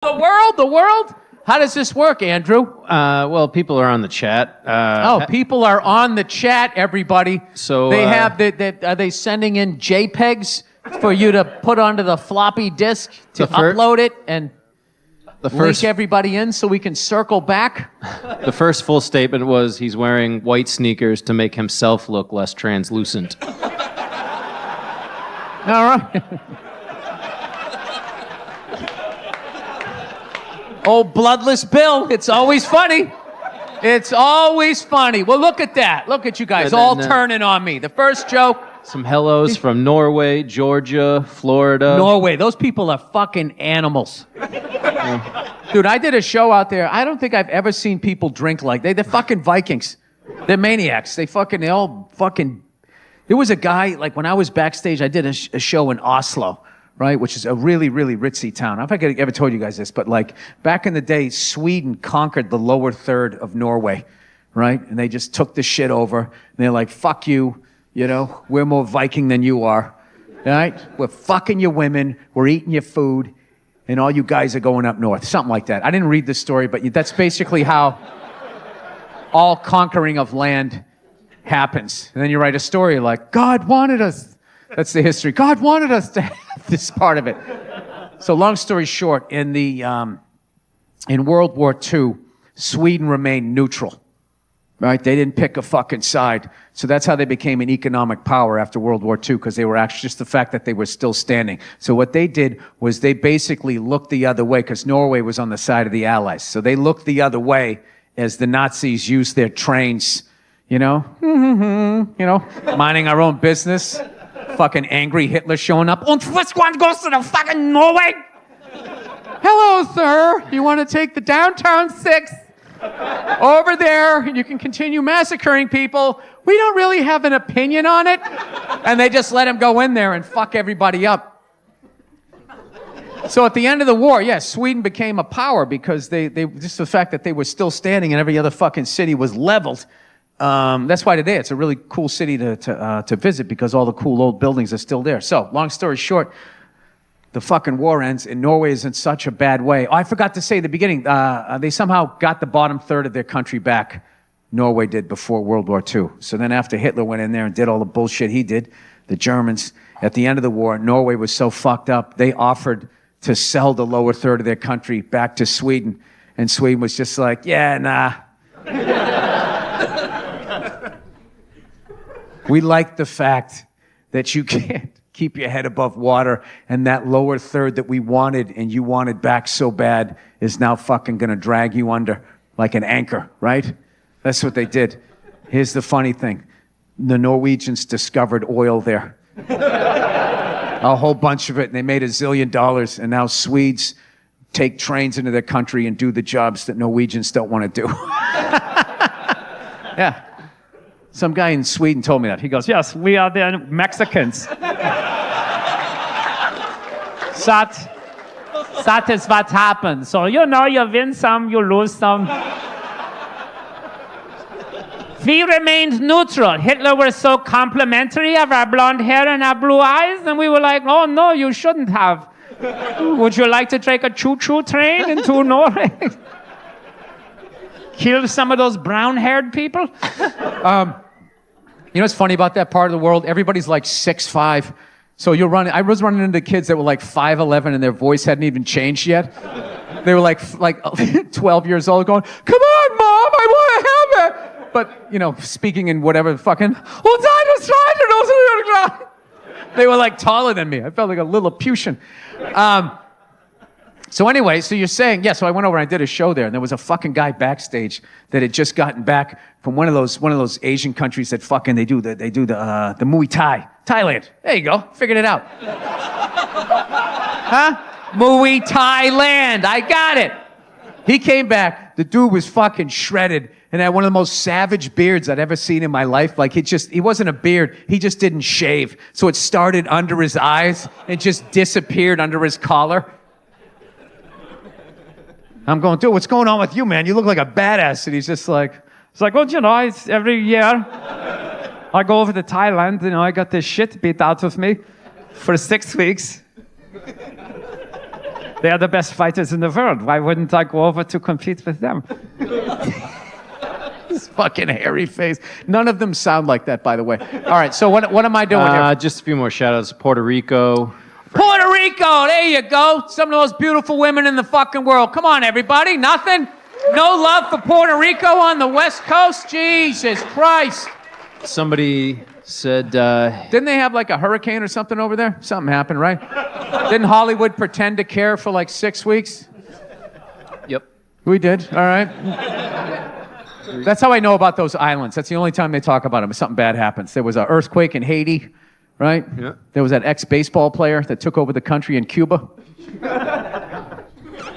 The world? How does this work, Andrew? Well, people are on the chat. People are on the chat, everybody. So, they have are they sending in JPEGs for you to put onto the floppy disk to upload it and link everybody in so we can circle back? The first full statement was he's wearing white sneakers to make himself look less translucent. All right. Oh, bloodless Bill. It's always funny. It's always funny. Well, look at that. Look at you guys all turning on me. The first joke. Some hellos from Norway, Georgia, Florida. Norway. Those people are fucking animals. Dude, I did a show out there. I don't think I've ever seen people drink like they're fucking Vikings. They're maniacs. They all fucking... There was a guy, like when I was backstage, I did a show in Oslo, right, which is a really, really ritzy town. I don't know if I ever told you guys this, but like back in the day, Sweden conquered the lower third of Norway, right? And they just took the shit over. And they're like, fuck you, you know, we're more Viking than you are, right? We're fucking your women, we're eating your food, and all you guys are going up north. Something like that. I didn't read the story, but that's basically how all conquering of land happens. And then you write a story like, God wanted us. That's the history. God wanted us to have this part of it. So long story short, in World War II, Sweden remained neutral, right? They didn't pick a fucking side. So that's how they became an economic power after World War II, because they were actually just the fact that they were still standing. So what they did was they basically looked the other way, because Norway was on the side of the Allies. So they looked the other way as the Nazis used their trains, you know, minding our own business. Fucking angry Hitler showing up. Und which one goes to the fucking Norway? Hello, sir. You want to take the downtown 6 over there and you can continue massacring people? We don't really have an opinion on it. And they just let him go in there and fuck everybody up. So at the end of the war, yes, Sweden became a power because they just the fact that they were still standing and every other fucking city was leveled. That's why today it's a really cool city to visit, because all the cool old buildings are still there. So, long story short, the fucking war ends and Norway is in such a bad way. Oh, I forgot to say at the beginning, they somehow got the bottom third of their country back. Norway did before World War II. So then after Hitler went in there and did all the bullshit he did, the Germans, at the end of the war, Norway was so fucked up, they offered to sell the lower third of their country back to Sweden. And Sweden was just like, yeah, nah. We like the fact that you can't keep your head above water, and that lower third that we wanted and you wanted back so bad is now fucking gonna drag you under like an anchor, right? That's what they did. Here's the funny thing. The Norwegians discovered oil there. A whole bunch of it, and they made $1 zillion, and now Swedes take trains into their country and do the jobs that Norwegians don't want to do. Yeah. Some guy in Sweden told me that. He goes, yes, we are the Mexicans. That is what happens. So, you know, you win some, you lose some. We remained neutral. Hitler was so complimentary of our blonde hair and our blue eyes, and we were like, oh, no, you shouldn't have. Would you like to take a choo-choo train into Norway? Kill some of those brown-haired people? You know what's funny about that part of the world? Everybody's like 6'5". So I was running into kids that were like 5'11", and their voice hadn't even changed yet. They were like 12 years old going, come on, Mom, I want to have it. But, you know, speaking in whatever fucking, they were like taller than me. I felt like a Lilliputian. So anyway, so you're saying, yeah, so I went over and I did a show there, and there was a fucking guy backstage that had just gotten back from one of those Asian countries that fucking they do the Muay Thai. Thailand. There you go. Figured it out. Huh? Muay Thailand. I got it. He came back. The dude was fucking shredded and had one of the most savage beards I'd ever seen in my life. Like he wasn't a beard. He just didn't shave. So it started under his eyes and just disappeared under his collar. I'm going, dude, what's going on with you, man? You look like a badass. And he's just like, it's like, well, you know, it's every year I go over to Thailand, you know, I got this shit beat out of me for 6 weeks. They are the best fighters in the world. Why wouldn't I go over to compete with them? This fucking hairy face. None of them sound like that, by the way. All right, so what am I doing here? Just a few more shout-outs. Puerto Rico. Puerto Rico, there you go. Some of the most beautiful women in the fucking world. Come on, everybody. Nothing? No love for Puerto Rico on the West Coast? Jesus Christ. Somebody said... Didn't they have like a hurricane or something over there? Something happened, right? Didn't Hollywood pretend to care for like 6 weeks? Yep. We did, all right. That's how I know about those islands. That's the only time they talk about them if something bad happens. There was an earthquake in Haiti, right? Yeah. There was that ex-baseball player that took over the country in Cuba.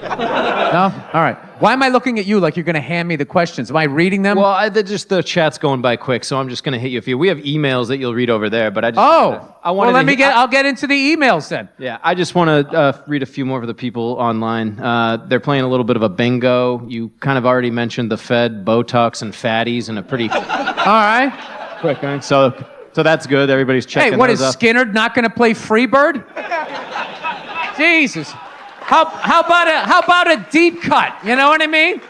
No? All right. Why am I looking at you like you're going to hand me the questions? Am I reading them? Well, the chat's going by quick, so I'm just going to hit you a few. We have emails that you'll read over there, but I just... I'll get into the emails then. Yeah, I just want to read a few more for the people online. They're playing a little bit of a bingo. You kind of already mentioned the Fed, Botox, and fatties in a pretty... All right. Quick, right? So that's good. Everybody's checking Hey, what is those up. Skinner not going to play Freebird? Jesus. How about a deep cut? You know what I mean?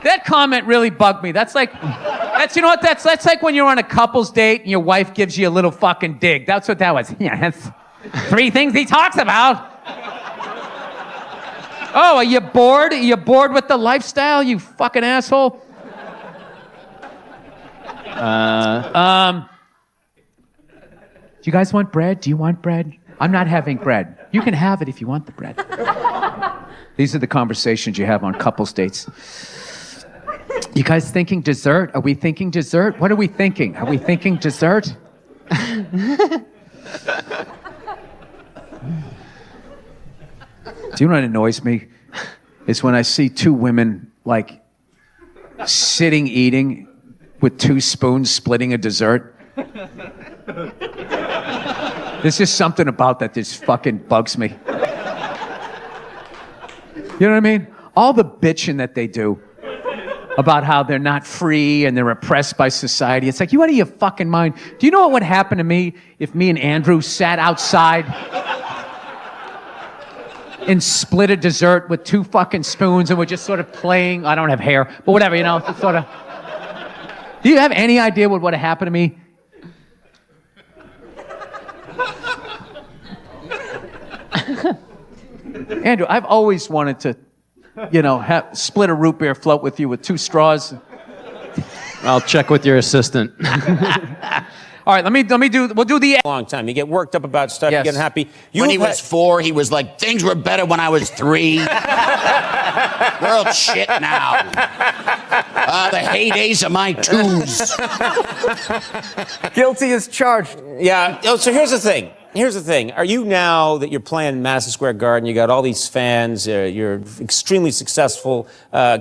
That comment really bugged me. That's like when you're on a couple's date and your wife gives you a little fucking dig. That's what that was. Yeah, that's 3 things he talks about. Oh, are you bored? Are you bored with the lifestyle, you fucking asshole? Do you guys want bread? Do you want bread? I'm not having bread. You can have it if you want the bread. These are the conversations you have on couples dates. You guys thinking dessert? Are we thinking dessert? What are we thinking? Are we thinking dessert? Do you know what annoys me? Is when I see 2 women, like, sitting eating with 2 spoons splitting a dessert. There's just something about that just fucking bugs me. You know what I mean? All the bitching that they do about how they're not free and they're oppressed by society. It's like, you out of your fucking mind. Do you know what would happen to me if me and Andrew sat outside and split a dessert with 2 fucking spoons and we're just sort of playing? I don't have hair, but whatever, you know, it's sort of... Do you have any idea what would have happened to me? Andrew, I've always wanted to, you know, split a root beer float with you with 2 straws. I'll check with your assistant. All right, we'll do the... Long time. You get worked up about stuff, Yes. you get happy. When he was 4, he was like, things were better when I was 3. World shit now. The heydays of my 2s. Guilty as charged. Yeah. Oh, so here's the thing. Are you, now that you're playing Madison Square Garden, you got all these fans, you're extremely successful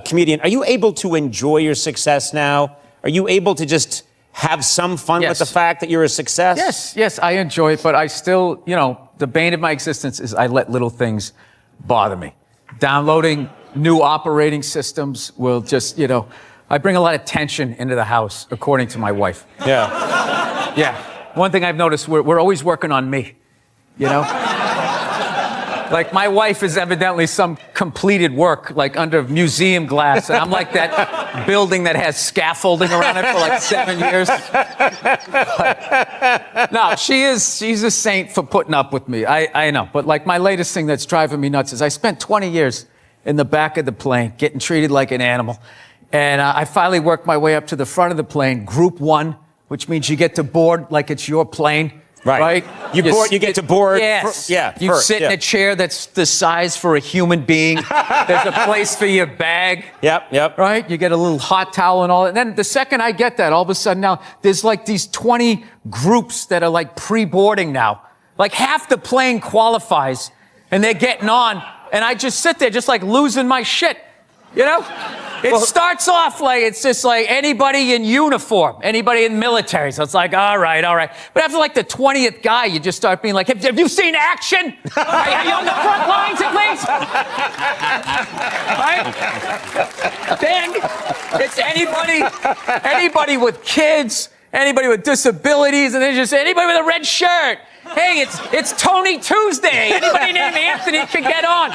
comedian, are you able to enjoy your success now? Are you able to just have some fun with the fact that you're a success? Yes, I enjoy it, but I still, you know, the bane of my existence is I let little things bother me. Downloading new operating systems will just, you know, I bring a lot of tension into the house, according to my wife. Yeah. Yeah. One thing I've noticed, we're always working on me, you know? Like, my wife is evidently some completed work, like under museum glass, and I'm like that building that has scaffolding around it for like 7 years. But, no, she's a saint for putting up with me, I know. But like, my latest thing that's driving me nuts is I spent 20 years in the back of the plane, getting treated like an animal. And I finally worked my way up to the front of the plane, Group 1, which means you get to board like it's your plane. Right? You get to board. Yes. You first, sit in a chair that's the size for a human being. There's a place for your bag. Yep. Right? You get a little hot towel and all that. And then the second I get that, all of a sudden now, there's like these 20 groups that are like pre-boarding now. Like half the plane qualifies and they're getting on. And I just sit there just like losing my shit. You know? It starts off like, it's just like anybody in uniform, anybody in the military. So it's like, all right. But after like the 20th guy, you just start being like, have you seen action? Are you on the front lines at least? Right? Then it's anybody with kids, anybody with disabilities, and then just anybody with a red shirt. hey, it's Tony Tuesday. Anybody named Anthony can get on.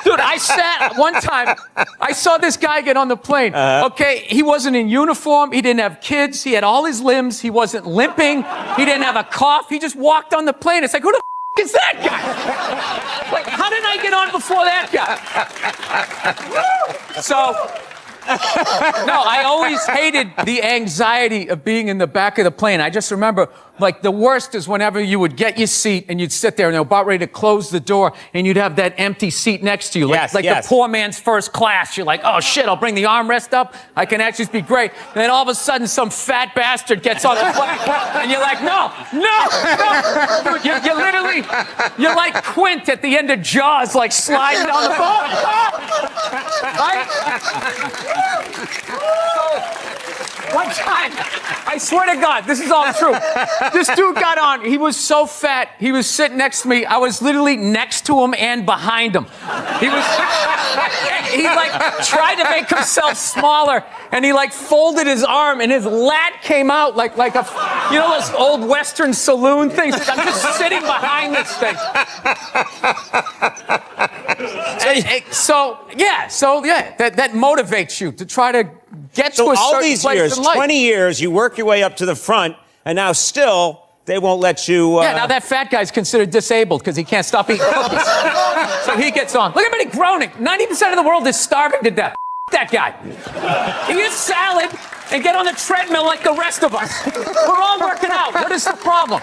Dude, I sat one time, I saw this guy get on the plane. Okay, he wasn't in uniform. He didn't have kids. He had all his limbs. He wasn't limping. He didn't have a cough. He just walked on the plane. It's like, who the is that guy? Like, how did I get on before that guy? So, no, I always hated the anxiety of being in the back of the plane. I just remember, like, the worst is whenever you would get your seat and you'd sit there and they're about ready to close the door and you'd have that empty seat next to you. Like, the poor man's first class. You're like, oh shit, I'll bring the armrest up. I can actually be great. And then all of a sudden some fat bastard gets on the plane and you're like, no. Dude, you're literally, you're like Quint at the end of Jaws, like sliding down the phone. Right? One time, I swear to God, this is all true. This dude got on. He was so fat. He was sitting next to me. I was literally next to him and behind him. He like tried to make himself smaller, and he like folded his arm, and his lat came out like a, you know, those old Western saloon things. I'm just sitting behind this thing. So yeah, that motivates you to try to get to a certain place in life. So all these years, 20 years, you work your way up to the front, and now still they won't let you. Yeah, now that fat guy's considered disabled because he can't stop eating cookies. So he gets on. Look at him groaning. 90% of the world is starving to death. That guy. Eat salad and get on the treadmill like the rest of us. We're all working out. What is the problem?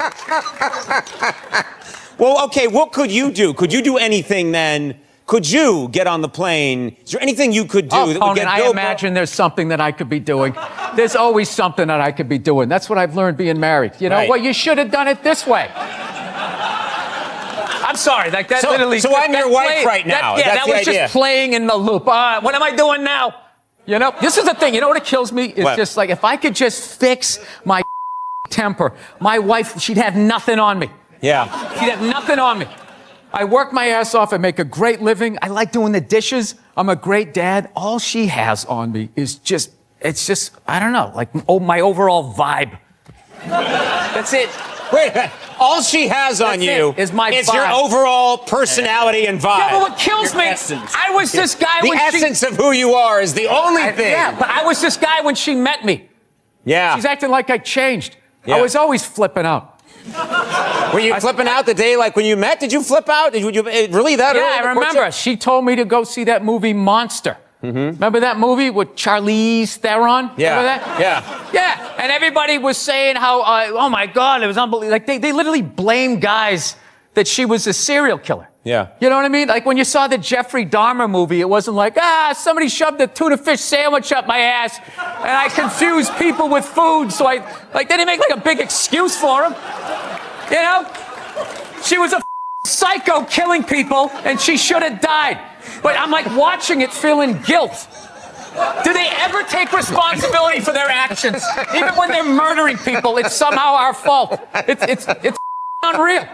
Well, okay, what could you do? Could you do anything then? Could you get on the plane? Is there anything you could do that would get I imagine there's something that I could be doing. There's always something that I could be doing. That's what I've learned being married. You know what? You should have done it this way. I'm sorry, like that literally. So I'm your wife right now. That was just playing in the loop. What am I doing now? You know, this is the thing. You know what kills me? It's just like if I could just fix my temper, my wife, she'd have nothing on me. Yeah. She'd have nothing on me. I work my ass off. I make a great living. I like doing the dishes. I'm a great dad. All she has on me is just, I don't know, like my overall vibe. That's it. Wait, all she has on you is my vibe. It's your overall personality and vibe. Yeah, but what kills me, I was this guy when she... The essence of who you are is the only thing. Yeah, but I was this guy when she met me. Yeah. She's acting like I changed. Yeah. I was always flipping out. Were you flipping out the day like when you met? Did you flip out? Did you really that? Yeah, I remember. She told me to go see that movie Monster. Mm-hmm. Remember that movie with Charlize Theron? Yeah. Remember that? Yeah. Yeah. And everybody was saying how, oh my God, it was unbelievable. Like they literally blamed guys that she was a serial killer. Yeah. You know what I mean? Like when you saw the Jeffrey Dahmer movie, it wasn't like, somebody shoved a tuna fish sandwich up my ass and I confused people with food. So they didn't make like a big excuse for him. You know? She was a psycho killing people and she should have died. But I'm like watching it feeling guilt. Do they ever take responsibility for their actions? Even when they're murdering people, it's somehow our fault. It's unreal.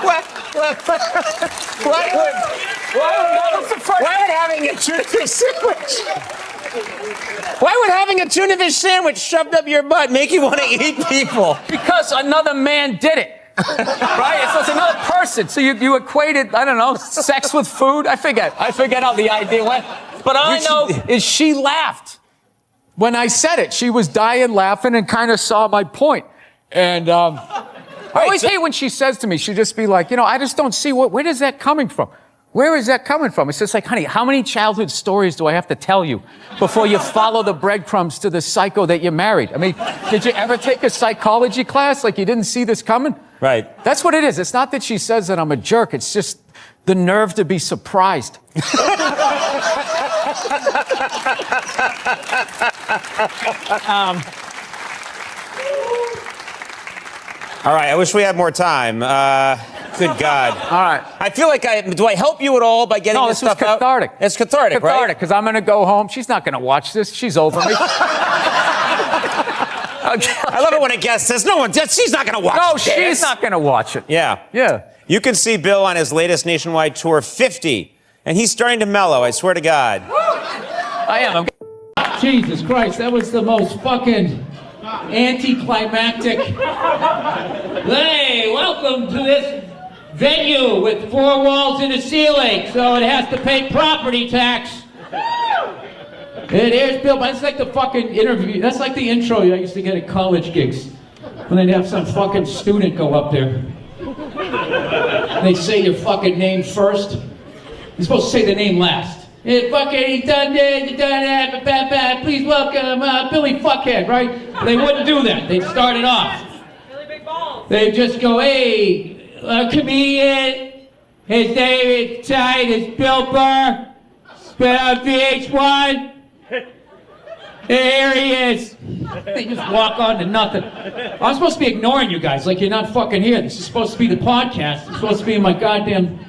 Why would having a tuna fish sandwich? Why would having a tuna fish sandwich shoved up your butt make you want to eat people? Because another man did it. Right? So it's another person. So you equated, I don't know, sex with food? I forget how the idea went. But all I know is she laughed. When I said it, she was dying laughing and kind of saw my point. And I always hate when she says to me, she'll just be like, I just don't see where is that coming from? Where is that coming from? It's just like, honey, how many childhood stories do I have to tell you before you follow the breadcrumbs to the psycho that you married? I mean, did you ever take a psychology class like you didn't see this coming? Right. That's what it is. It's not that she says that I'm a jerk. It's just the nerve to be surprised. All right, I wish we had more time. Good God. All right. I feel like do I help you at all by getting this stuff out? Cathartic. It's cathartic, right? Cathartic, because I'm going to go home. She's not going to watch this. She's over me. I love it when a guest says, she's not going to watch this. No, she's not going to watch it. Yeah. Yeah. You can see Bill on his latest nationwide tour, 50, and he's starting to mellow, I swear to God. I am. Jesus Christ, that was the most fucking... anticlimactic. Hey, welcome to this venue with 4 walls and a ceiling, so it has to pay property tax. Here's Bill, that's like the fucking interview, that's like the intro I used to get at college gigs. When they'd have some fucking student go up there. They say your fucking name first. You're supposed to say the name last. Hey, fucking, he done this, he done that, please welcome Billy Fuckhead, right? They wouldn't do that. They'd start it off. Billy Big Balls. They'd just go, hey, comedian, his name is tight, it's Bill Burr, spit on VH1. Here he is. They just walk on to nothing. I'm supposed to be ignoring you guys like you're not fucking here. This is supposed to be the podcast. It's supposed to be in my goddamn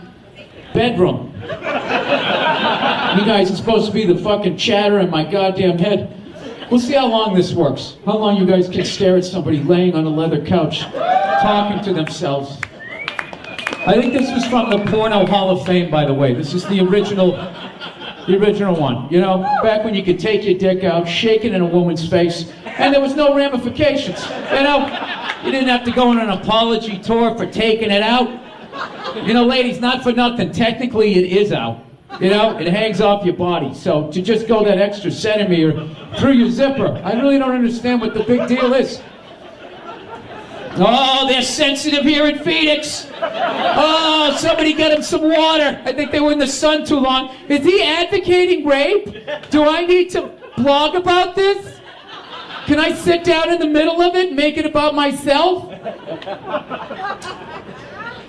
bedroom. You guys are supposed to be the fucking chatter in my goddamn head. We'll see how long this works. How long you guys can stare at somebody laying on a leather couch, talking to themselves. I think this was from the Porno Hall of Fame, by the way. This is the original one. You know, back when you could take your dick out, shake it in a woman's face, and there was no ramifications. You know, you didn't have to go on an apology tour for taking it out. You know, ladies, not for nothing, technically it is out. You know, it hangs off your body. So to just go that extra centimeter through your zipper, I really don't understand what the big deal is. Oh, they're sensitive here in Phoenix. Oh, somebody get him some water. I think they were in the sun too long. Is he advocating rape? Do I need to blog about this? Can I sit down in the middle of it and make it about myself?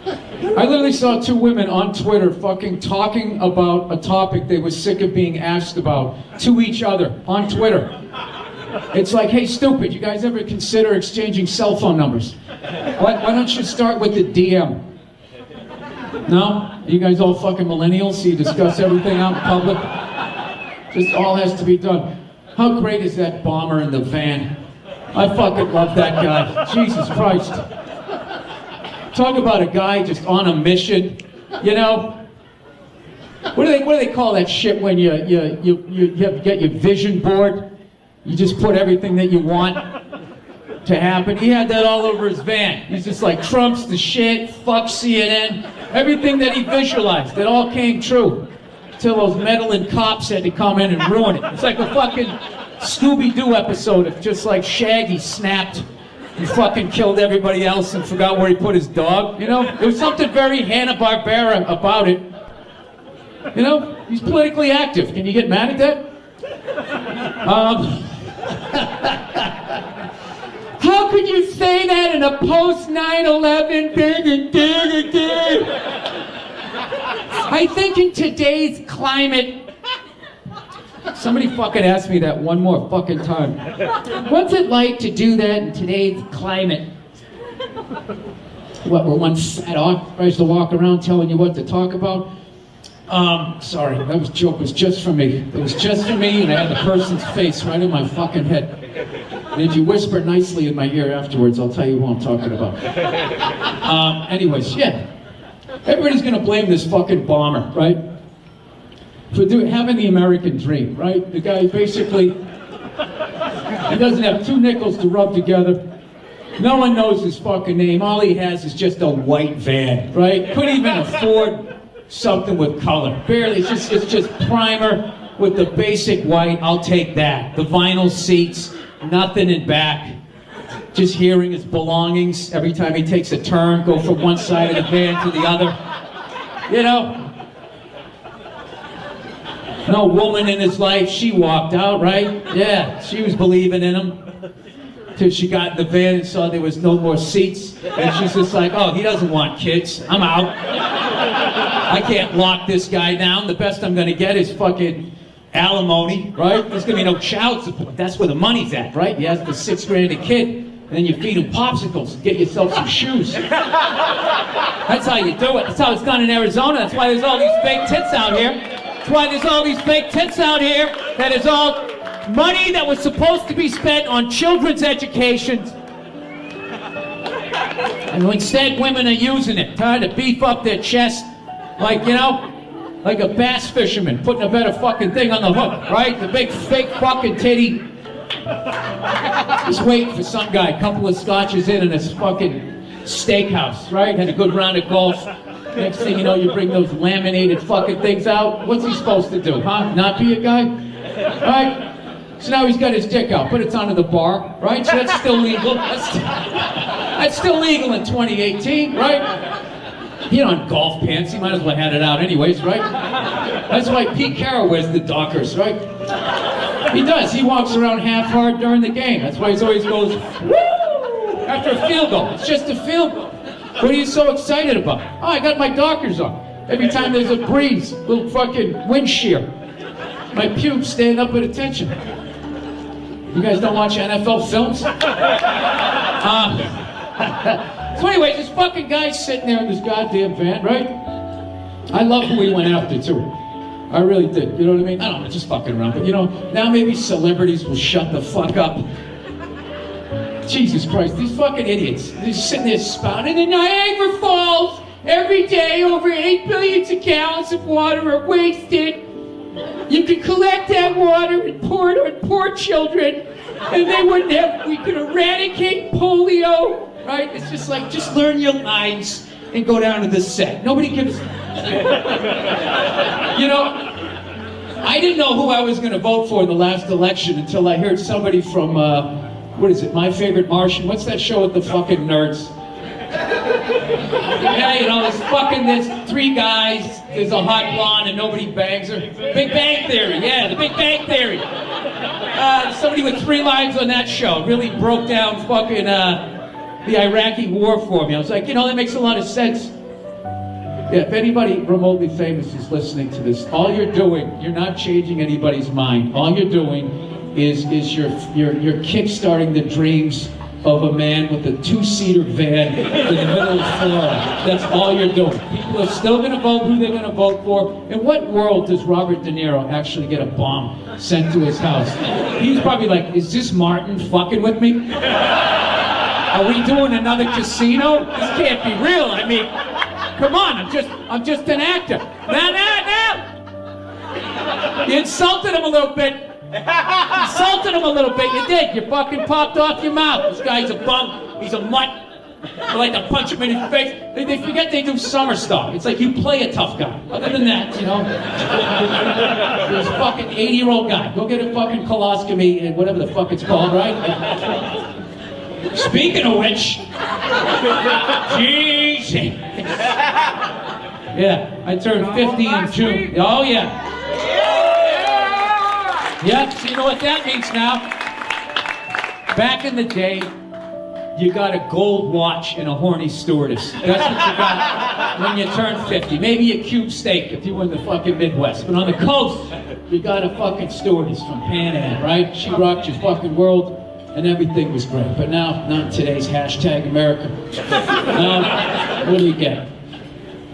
I literally saw 2 women on Twitter fucking talking about a topic they were sick of being asked about to each other on Twitter. It's like, hey, stupid, you guys ever consider exchanging cell phone numbers? Why don't you start with the DM? No? You guys all fucking millennials, so you discuss everything out in public? Just all has to be done. How great is that bomber in the van? I fucking love that guy. Jesus Christ. Talk about a guy just on a mission, you know? What do they call that shit when you get your vision board? You just put everything that you want to happen. He had that all over his van. He's just like, Trump's the shit, fuck CNN. Everything that he visualized, it all came true. Until those meddling cops had to come in and ruin it. It's like a fucking Scooby-Doo episode of just like Shaggy snapped and fucking killed everybody else and forgot where he put his dog. You know, there was something very Hanna-Barbera about it. You know, he's politically active. Can you get mad at that? How could you say that in a post 9/11? I think in today's climate. Somebody fucking asked me that one more fucking time. What's it like to do that in today's climate? What, where one fat off tries to walk around telling you what to talk about? Sorry, that joke was just for me. It was just for me, and I had the person's face right in my fucking head. And if you whisper nicely in my ear afterwards, I'll tell you who I'm talking about. Anyways, yeah. Everybody's gonna blame this fucking bomber, right? For having the American dream, right? The guy basically, he doesn't have 2 nickels to rub together. No one knows his fucking name. All he has is just a white van, right? Couldn't even afford something with color. Barely, it's just primer with the basic white. I'll take that. The vinyl seats, nothing in back. Just hearing his belongings every time he takes a turn, go from one side of the van to the other. You know? No woman in his life, she walked out, right? Yeah, she was believing in him. Till she got in the van and saw there was no more seats. And she's just like, oh, he doesn't want kids. I'm out. I can't lock this guy down. The best I'm gonna get is fucking alimony, right? There's gonna be no child support. That's where the money's at, right? You ask for $6,000 a kid, and then you feed him popsicles and get yourself some shoes. That's how you do it. That's how it's done in Arizona. That's why there's all these fake tits out here. That's why there's all these fake tits out here. That is all money that was supposed to be spent on children's education. And instead, women are using it, trying to beef up their chest, like, you know, like a bass fisherman putting a better fucking thing on the hook, right? The big fake fucking titty Just waiting for some guy, a couple of scotches in this fucking steakhouse, right? Had a good round of golf. Next thing you know, you bring those laminated fucking things out. What's he supposed to do, huh? Not be a guy? Right? So now he's got his dick out, but it's onto the bar, right? So that's still legal. That's still legal in 2018, right? He don't have golf pants, he might as well have had it out anyways, right? That's why Pete Carroll wears the Dockers, right? He does, he walks around half hard during the game. That's why he always goes, woo! After a field goal. It's just a field goal. What are you so excited about? Oh, I got my Dockers on. Every time there's a breeze, little fucking wind shear. My pubes stand up at attention. You guys don't watch NFL films? So anyways, this fucking guy's sitting there in this goddamn van, right? I love who he went after, too. I really did, you know what I mean? I don't know, just fucking around. But you know, now maybe celebrities will shut the fuck up. Jesus Christ, these fucking idiots. They're sitting there spouting in Niagara Falls. Every day, over 8 billion gallons of water are wasted. You could collect that water and pour it on poor children, and they wouldn't have, we could eradicate polio, right? It's just like, just learn your lines and go down to the set. Nobody gives, you know, I didn't know who I was going to vote for in the last election until I heard somebody from, what is it, My Favorite Martian? What's that show with the fucking nerds? Yeah, you know, there's 3 guys, there's a hot blonde and nobody bangs her. Big Bang Theory, yeah, the Big Bang Theory. Somebody with 3 lines on that show really broke down fucking the Iraqi war for me. I was like, you know, that makes a lot of sense. Yeah, if anybody remotely famous is listening to this, all you're doing, you're not changing anybody's mind. All you're doing is you're kickstarting the dreams of a man with a 2-seater van in the middle of Florida. That's all you're doing. People are still going to vote who they're going to vote for. In what world does Robert De Niro actually get a bomb sent to his house? He's probably like, is this Martin fucking with me? Are we doing another casino? This can't be real. I mean, come on, I'm just an actor. No. You insulted him a little bit. Insulted him a little bit, you did. You fucking popped off your mouth. This guy's a bum, he's a mutt. I like to punch him in his face. They forget they do summer stuff. It's like you play a tough guy. Other than that, you know. This fucking 80-year-old guy. Go get a fucking colonoscopy and whatever the fuck it's called, right? Speaking of which, jeez. Yeah, I turned 50 in June. Oh yeah. Yep, so you know what that means now? Back in the day, you got a gold watch and a horny stewardess. That's what you got when you turn 50. Maybe a cube steak if you were in the fucking Midwest. But on the coast, you got a fucking stewardess from Pan Am, right? She rocked your fucking world, and everything was great. But now, not today's hashtag America. Now, what do you get?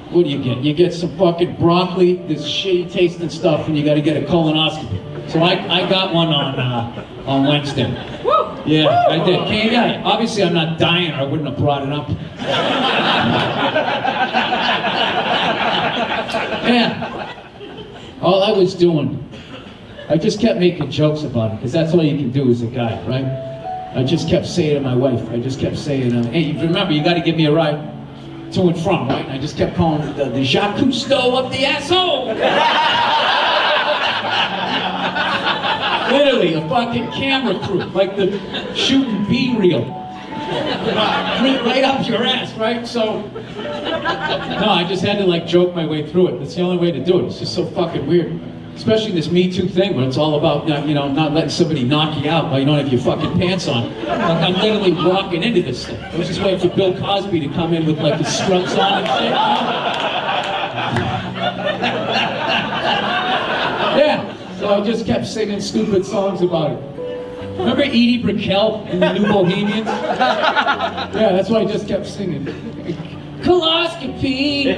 What do you get? You get some fucking broccoli, this shitty tasting stuff, and you got to get a colonoscopy. So I got one on Wednesday. Yeah, I did. Yeah, obviously I'm not dying or I wouldn't have brought it up. Yeah. All I was doing, I just kept making jokes about it, because that's all you can do as a guy, right? I just kept saying to my wife, hey, remember, you got to give me a ride to and from, right? And I just kept calling it the Jacques Cousteau of the asshole. Literally, a fucking camera crew, like the shooting B-reel. Right up your ass, right? So, no, I just had to like joke my way through it. That's the only way to do it. It's just so fucking weird. Especially this Me Too thing, where it's all about, you know, not letting somebody knock you out while you don't have your fucking pants on. Like, I'm literally walking into this thing. I was just waiting for Bill Cosby to come in with like his struts on and shit. Yeah. So I just kept singing stupid songs about it. Remember Edie Brickell in the New Bohemians? Yeah, that's why I just kept singing. Colonoscopy is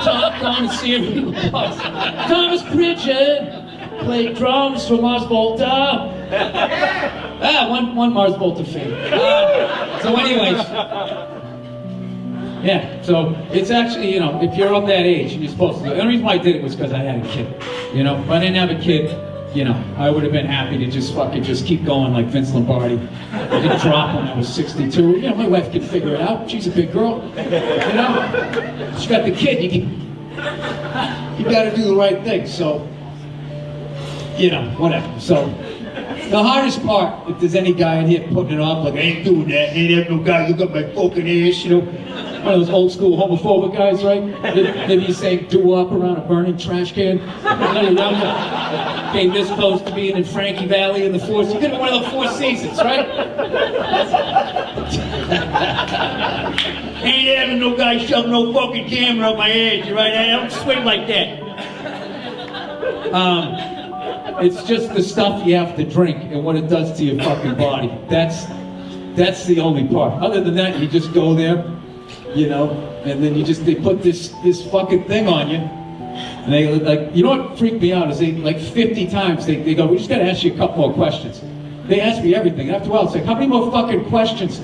talk on a serial bus. Thomas Pritchard played drums for Mars Volta. One Mars Volta fan. So anyways, yeah, so it's actually, you know, if you're of that age and you're supposed to do it. The only reason why I did it was because I had a kid. You know, if I didn't have a kid, you know, I would have been happy to just fucking just keep going like Vince Lombardi. I didn't drop when I was 62. You know, my wife can figure it out. She's a big girl. You know, she got the kid. You got to do the right thing. So, you know, whatever. So, the hardest part, if there's any guy in here putting it off, like, I ain't doing that, ain't have no guy, you got my fucking ass, you know. One of those old school homophobic guys, right? Maybe you say doo-wop around a burning trash can. Came this close to being in Frankie Valley in the Four Seasons. You could have one of the Four Seasons, right? Ain't having no guy shove no fucking camera up my ass, right? I don't swing like that. It's just the stuff you have to drink and what it does to your fucking body. That's the only part. Other than that, you just go there, you know, and then they put this fucking thing on you. And they like, you know what freaked me out is they like 50 times they go, we just gotta ask you a couple more questions. They ask me everything. After a while, it's like, how many more fucking questions?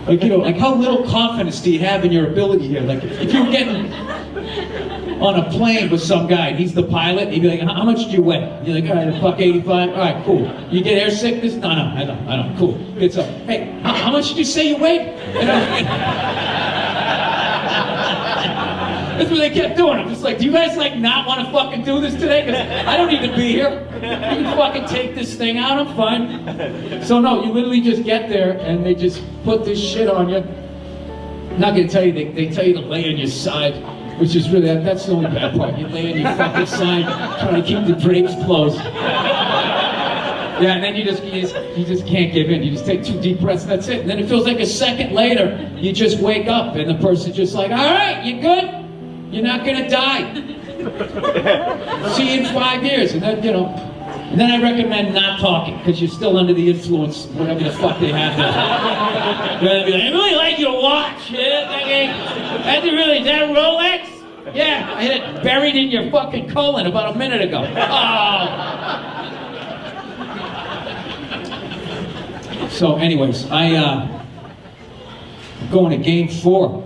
Like, you know, like how little confidence do you have in your ability here? Like if you were getting on a plane with some guy, and he's the pilot, he'd be like, how much do you weigh? You're like, all right, fuck 85, all right, cool. You get air sickness? No, I don't, cool. It's up. Hey, how much did you say you weighed? You know? That's what they kept doing. I'm just like, do you guys like not want to fucking do this today? Because I don't need to be here. You can fucking take this thing out, I'm fine. So no, you literally just get there and they just put this shit on you. I'm not gonna tell you, they tell you to lay on your side. Which is really, that's the only bad part. You lay on your fucking side, trying to keep the drapes closed. Yeah, and then you just can't give in. You just take 2 deep breaths, and that's it. And then it feels like a second later, you just wake up, and the person's just like, all right, you good? You're not gonna die. See you in 5 years. And then, you know, and then I recommend not talking, because you're still under the influence, whatever the fuck they have there. They'll be like, I really like your watch. Yeah, that's really, that Rolex? Yeah, I had it buried in your fucking colon about a minute ago. Oh. So anyways, I'm going to game 4.